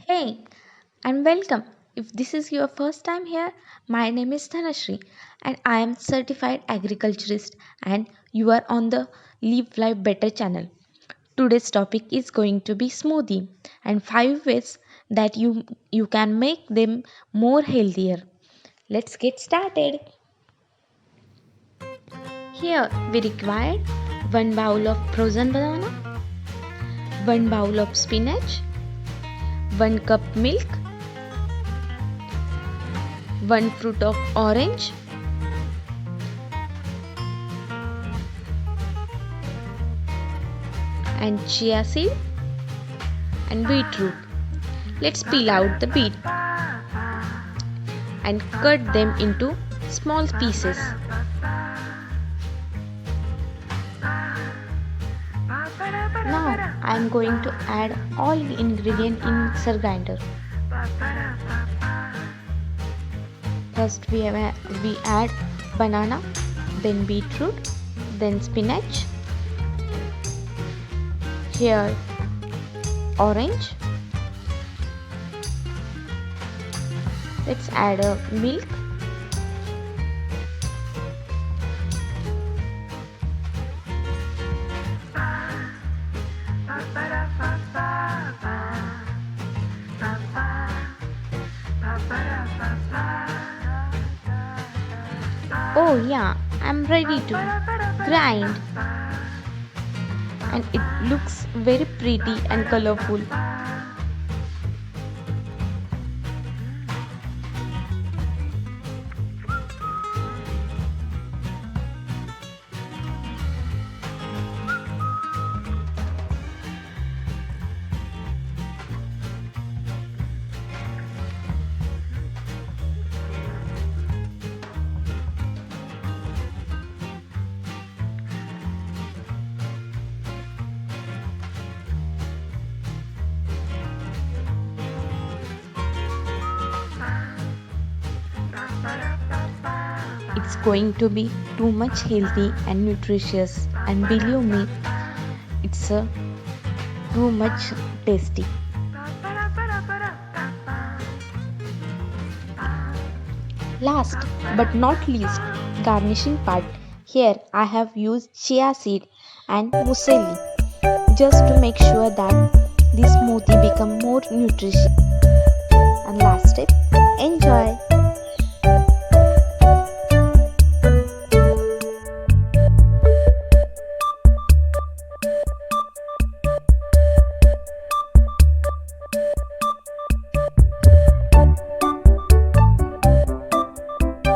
Hey, and welcome. If this is your first time here, my name is Dhanashri and I am certified agriculturist and you are on the Live Life Better channel. Today's topic is going to be smoothie and 5 ways that you can make them more healthier. Let's get started. Here we require 1 bowl of frozen banana, 1 bowl of spinach, 1 cup milk, 1 fruit of orange, and chia seed and beetroot. Let's peel out the beet and cut them into small pieces. Now I am going to add all the ingredients in mixer grinder. First we add banana, then beetroot, then spinach. Here orange. Let's add a milk. Oh yeah, I'm ready to grind. And it looks very pretty and colorful. It's going to be too much healthy and nutritious, and believe me, it's too much tasty. Last but not least, garnishing part. Here I have used chia seed and musel just to make sure that this smoothie become more nutritious. And last step, enjoy.